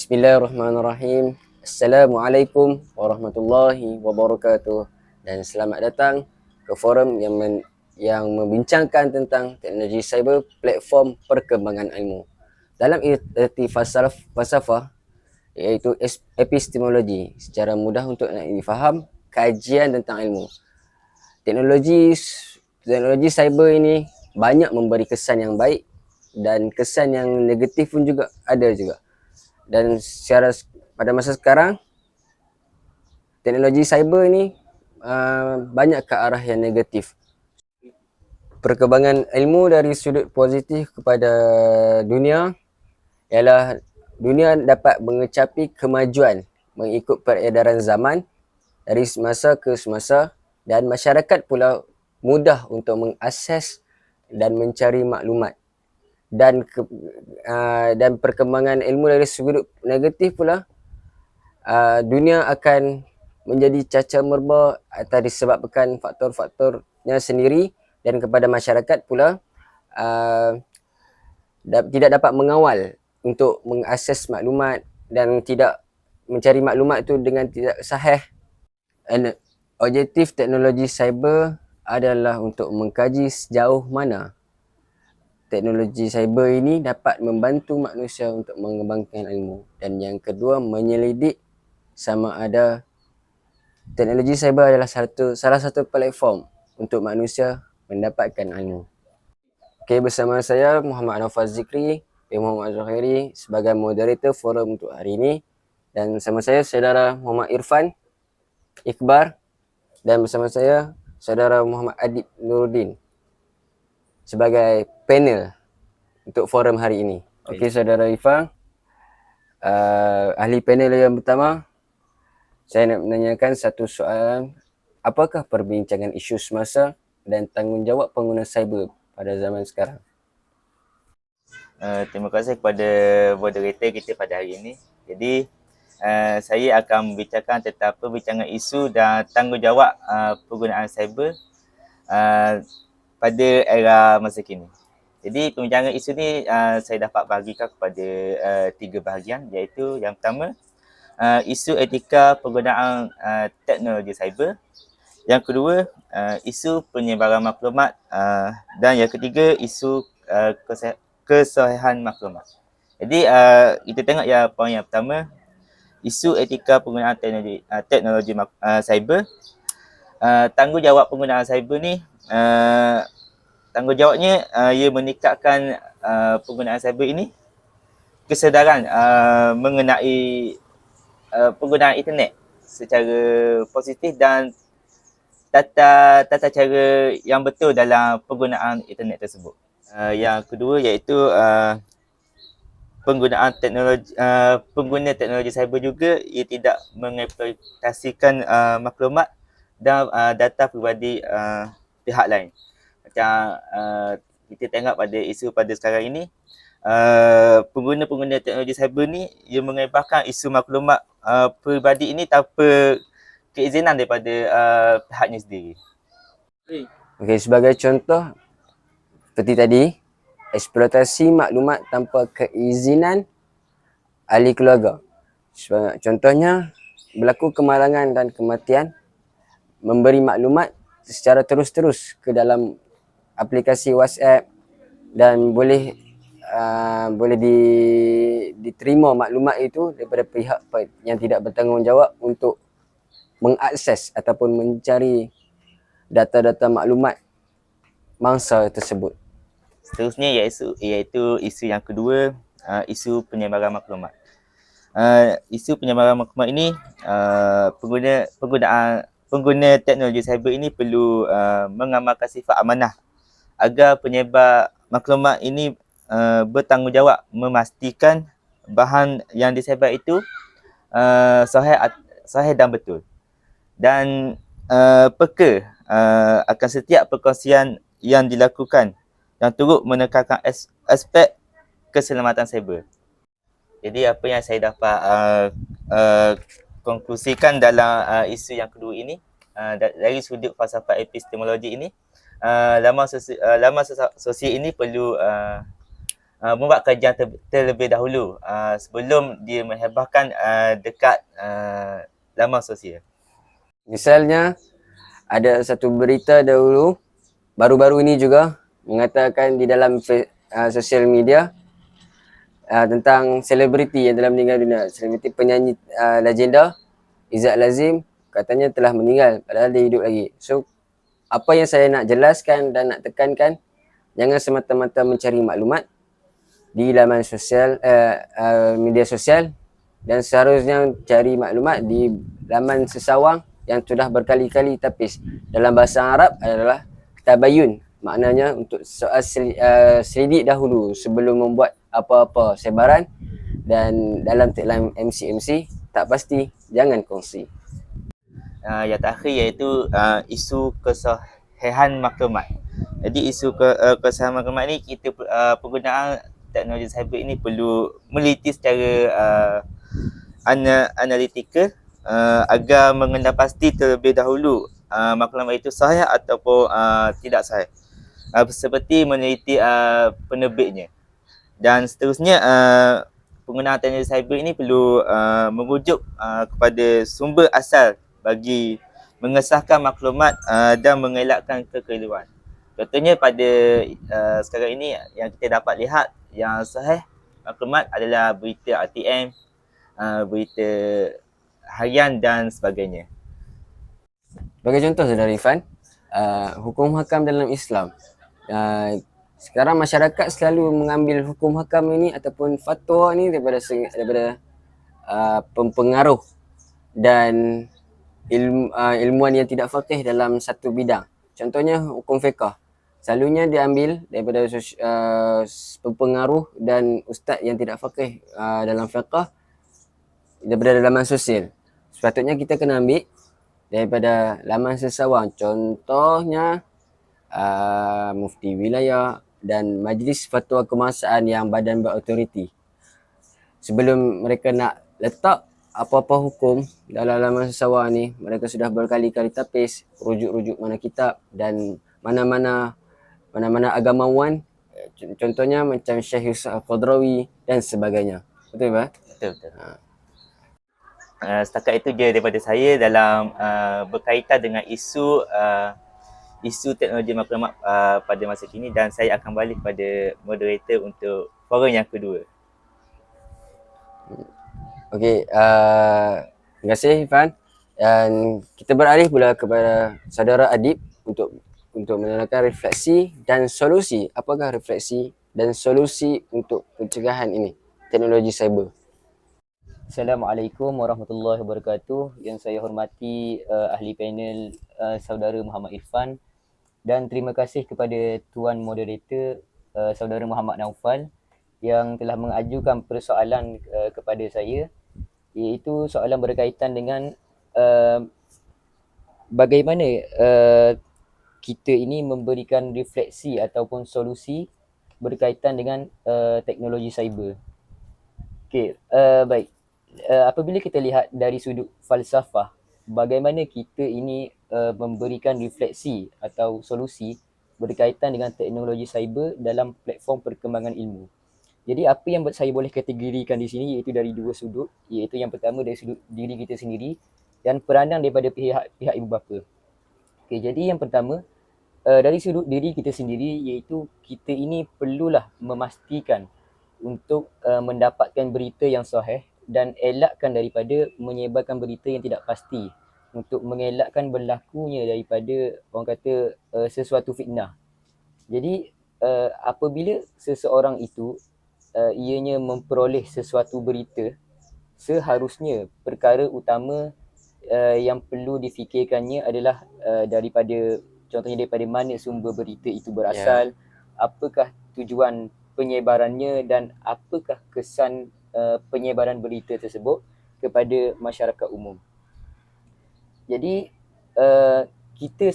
Bismillahirrahmanirrahim. Assalamualaikum warahmatullahi wabarakatuh. Dan selamat datang ke forum yang membincangkan tentang teknologi cyber, platform perkembangan ilmu. Dalam erti falsafah iaitu epistemologi, secara mudah untuk nak difaham kajian tentang ilmu. Teknologi cyber ini banyak memberi kesan yang baik dan kesan yang negatif pun juga ada juga. Dan pada masa sekarang, teknologi cyber ni banyak ke arah yang negatif. Perkembangan ilmu dari sudut positif kepada dunia ialah dunia dapat mengecapi kemajuan mengikut peredaran zaman dari semasa ke semasa, dan masyarakat pula mudah untuk mengakses dan mencari maklumat. Dan perkembangan ilmu dari sudut negatif pula, dunia akan menjadi cacar-merba atau disebabkan faktor-faktornya sendiri, dan kepada masyarakat pula tidak dapat mengawal untuk mengakses maklumat dan tidak mencari maklumat itu dengan tidak sahih. Objektif teknologi cyber adalah untuk mengkaji sejauh mana teknologi cyber ini dapat membantu manusia untuk mengembangkan ilmu. Dan yang kedua, menyelidik sama ada teknologi cyber adalah salah satu platform untuk manusia mendapatkan ilmu. Okey, bersama saya Muhammad Anwar Zikri bin Muhammad Zahiri sebagai moderator forum untuk hari ini, dan bersama saya saudara Muhammad Irfan Iqbar, dan bersama saya saudara Muhammad Adib Nuruddin sebagai panel untuk forum hari ini. Okey, saudara Irfan, ahli panel yang pertama, saya nak menanyakan satu soalan. Apakah perbincangan isu semasa dan tanggungjawab pengguna cyber pada zaman sekarang? Terima kasih kepada moderator kita pada hari ini. Jadi, saya akan membincangkan tentang perbincangan isu dan tanggungjawab penggunaan cyber pada era masa kini. Jadi perbincangan isu ni saya dapat bahagikan kepada 3 bahagian, iaitu yang pertama, isu etika penggunaan teknologi cyber. Yang kedua, isu penyebaran maklumat, dan yang ketiga, isu kesahihan maklumat. Jadi kita tengok ya poin yang pertama, isu etika penggunaan teknologi cyber. Tanggungjawab penggunaan cyber ni, tanggungjawabnya ia meningkatkan penggunaan cyber ini kesedaran mengenai penggunaan internet secara positif dan tata cara yang betul dalam penggunaan internet tersebut. Yang kedua iaitu pengguna teknologi cyber juga ia tidak mengeksploitasikan maklumat dan data peribadi pihak lain. Macam kita tengok pada isu pada sekarang ini, pengguna-pengguna teknologi cyber ni ia mengebarkan isu maklumat peribadi ini tanpa keizinan daripada pihaknya sendiri. Okey, sebagai contoh seperti tadi, eksploitasi maklumat tanpa keizinan ahli keluarga. Contohnya, berlaku kemalangan dan kematian, memberi maklumat secara terus-terus ke dalam aplikasi WhatsApp, dan boleh diterima maklumat itu daripada pihak yang tidak bertanggungjawab untuk mengakses ataupun mencari data-data maklumat mangsa tersebut. Seterusnya iaitu isu yang kedua, isu penyebaran maklumat. Isu penyebaran maklumat ini, pengguna teknologi cyber ini perlu mengamalkan sifat amanah agar penyebar maklumat ini bertanggungjawab memastikan bahan yang disebar itu sahih dan betul, dan peka akan setiap perkongsian yang dilakukan yang turut menekankan aspek keselamatan cyber. Jadi apa yang saya dapat konklusikan dalam isu yang kedua ini, dari sudut falsafah epistemologi ini, laman sosial ini perlu membuat kajian terlebih dahulu sebelum dia menhebahkan dekat laman sosial. Misalnya, ada satu berita dahulu, baru-baru ini juga, mengatakan di dalam sosial media tentang selebriti yang telah meninggal dunia. Selebriti penyanyi legenda Izzat Lazim katanya telah meninggal padahal dia hidup lagi. So, apa yang saya nak jelaskan dan nak tekankan, jangan semata-mata mencari maklumat di laman sosial, media sosial, dan seharusnya cari maklumat di laman sesawang yang sudah berkali-kali tapis. Dalam bahasa Arab adalah tabayun, maknanya untuk soal selidik dahulu sebelum membuat apa-apa sebaran, dan dalam tagline MC tak pasti jangan kongsi. Yang terakhir iaitu isu kesahihan maklumat. Jadi isu kesahihan maklumat ni kita penggunaan teknologi cyber ini perlu meliti secara analitikal agar mengenal pasti terlebih dahulu maklumat itu sahih ataupun tidak sahih. Seperti meneliti penerbitnya. Dan seterusnya penggunaan teknologi cyber ini perlu merujuk kepada sumber asal bagi mengesahkan maklumat dan mengelakkan kekeliruan. Contohnya pada sekarang ini yang kita dapat lihat yang sahih maklumat adalah berita RTM, berita harian dan sebagainya. Sebagai contoh, Saudara Irfan, hukum hakam dalam Islam. Sekarang masyarakat selalu mengambil hukum hakam ini ataupun fatwa ni daripada pempengaruh dan ilmuwan yang tidak faqih dalam satu bidang. Contohnya hukum fiqh. Selalunya diambil daripada pempengaruh dan ustaz yang tidak faqih dalam fiqh daripada laman sosial. Sepatutnya kita kena ambil daripada laman sesawang. Contohnya mufti wilayah dan majlis fatwa kebangsaan yang badan berautoriti. Sebelum mereka nak letak apa-apa hukum dalam laman sesawang ni, mereka sudah berkali-kali tapis rujuk-rujuk mana kitab dan mana-mana agamawan, contohnya macam Syekh Yusuf Al-Qadrawi dan sebagainya. Betul tak? Betul. Setakat itu je daripada saya dalam berkaitan dengan isu teknologi maklumat pada masa kini, dan saya akan balik kepada moderator untuk forum yang kedua. Okey, terima kasih Irfan. Dan kita beralih pula kepada saudara Adib untuk menerangkan refleksi dan solusi. Apakah refleksi dan solusi untuk pencegahan ini, teknologi cyber? Assalamualaikum warahmatullahi wabarakatuh. Yang saya hormati ahli panel saudara Muhammad Irfan, dan terima kasih kepada tuan moderator saudara Muhammad Naufal yang telah mengajukan persoalan kepada saya, iaitu soalan berkaitan dengan bagaimana kita ini memberikan refleksi ataupun solusi berkaitan dengan teknologi cyber. Okey, baik. Apabila kita lihat dari sudut falsafah, bagaimana kita ini memberikan refleksi atau solusi berkaitan dengan teknologi cyber dalam platform perkembangan ilmu. Jadi apa yang saya boleh kategorikan di sini iaitu dari dua sudut, iaitu yang pertama dari sudut diri kita sendiri dan peranan daripada pihak ibu bapa. Okey, jadi yang pertama dari sudut diri kita sendiri, iaitu kita ini perlulah memastikan untuk mendapatkan berita yang sahih dan elakkan daripada menyebarkan berita yang tidak pasti, untuk mengelakkan berlakunya daripada orang kata sesuatu fitnah. Jadi apabila seseorang itu ianya memperoleh sesuatu berita, seharusnya perkara utama yang perlu difikirkannya adalah contohnya daripada mana sumber berita itu berasal, apakah tujuan penyebarannya dan apakah kesan penyebaran berita tersebut kepada masyarakat umum. Jadi kita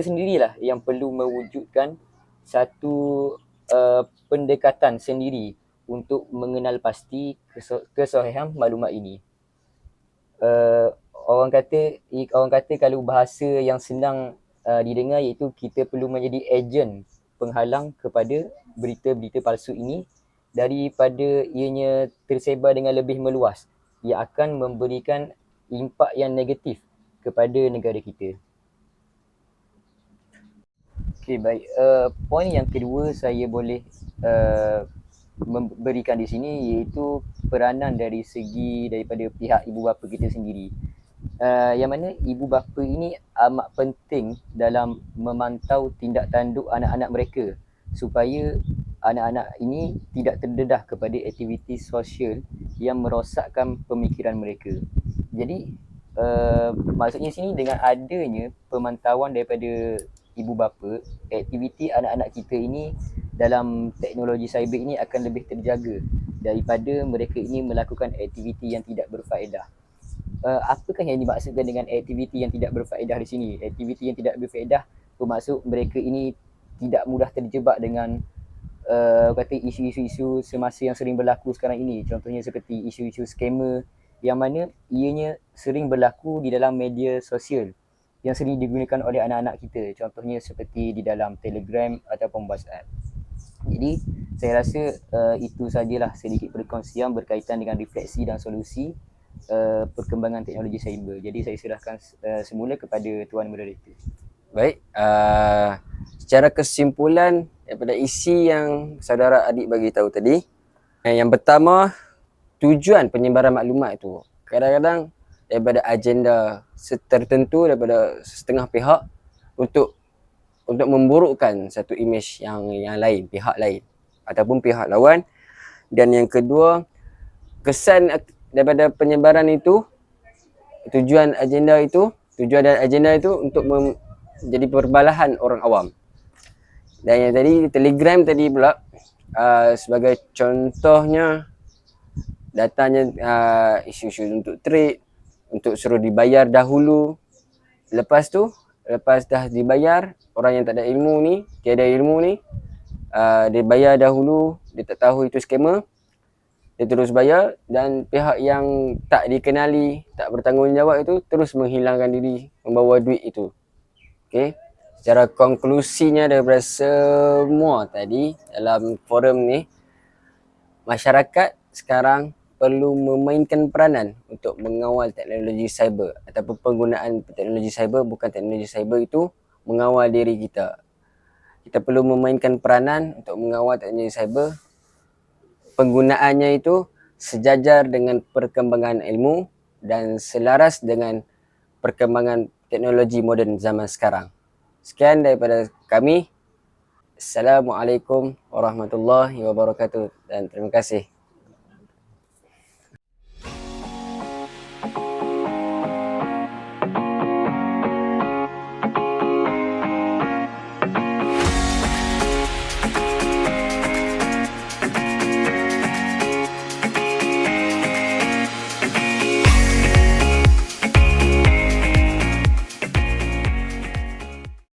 sendirilah yang perlu mewujudkan satu pendekatan sendiri untuk mengenal pasti kesahihan maklumat ini. Orang kata kalau bahasa yang senang didengar, iaitu kita perlu menjadi ejen penghalang kepada berita-berita palsu ini daripada ianya tersebar dengan lebih meluas, ia akan memberikan impak yang negatif kepada negara kita. Okey, baik. Poin yang kedua saya boleh memberikan di sini iaitu peranan dari segi daripada pihak ibu bapa kita sendiri. Yang mana ibu bapa ini amat penting dalam memantau tindak tanduk anak-anak mereka supaya anak-anak ini tidak terdedah kepada aktiviti sosial yang merosakkan pemikiran mereka. Jadi maksudnya sini dengan adanya pemantauan daripada ibu bapa, aktiviti anak-anak kita ini dalam teknologi cyber ini akan lebih terjaga daripada mereka ini melakukan aktiviti yang tidak berfaedah. Apakah yang dimaksudkan dengan aktiviti yang tidak berfaedah di sini? Aktiviti yang tidak berfaedah bermaksud mereka ini tidak mudah terjebak dengan kata isu-isu semasa yang sering berlaku sekarang ini. Contohnya seperti isu-isu scammer yang mana ianya sering berlaku di dalam media sosial yang sering digunakan oleh anak-anak kita. Contohnya seperti di dalam Telegram ataupun WhatsApp. Jadi saya rasa itu sajalah sedikit perkongsian berkaitan dengan refleksi dan solusi perkembangan teknologi cyber. Jadi saya serahkan semula kepada Tuan Moderator. Baik, secara kesimpulan daripada isi yang saudara adik bagi tahu tadi, yang pertama, tujuan penyebaran maklumat itu kadang-kadang daripada agenda tertentu daripada setengah pihak untuk memburukkan satu imej yang lain, pihak lain ataupun pihak lawan. Dan yang kedua, kesan daripada penyebaran itu, tujuan dan agenda itu untuk jadi perbalahan orang awam. Dan yang tadi Telegram tadi pula, sebagai contohnya datanya isu-isu untuk trade, untuk suruh dibayar dahulu. Lepas dah dibayar, orang yang tak ada ilmu ni, tiada ilmu ni, dia bayar dahulu, dia tak tahu itu scammer, dia terus bayar, dan pihak yang tak dikenali, tak bertanggungjawab itu terus menghilangkan diri, membawa duit itu. Okey. Secara konklusinya daripada semua tadi dalam forum ni, masyarakat sekarang perlu memainkan peranan untuk mengawal teknologi cyber ataupun penggunaan teknologi cyber, bukan teknologi cyber itu mengawal diri kita. Kita perlu memainkan peranan untuk mengawal teknologi cyber. Penggunaannya itu sejajar dengan perkembangan ilmu dan selaras dengan perkembangan teknologi moden zaman sekarang. Sekian daripada kami. Assalamualaikum warahmatullahi wabarakatuh dan terima kasih.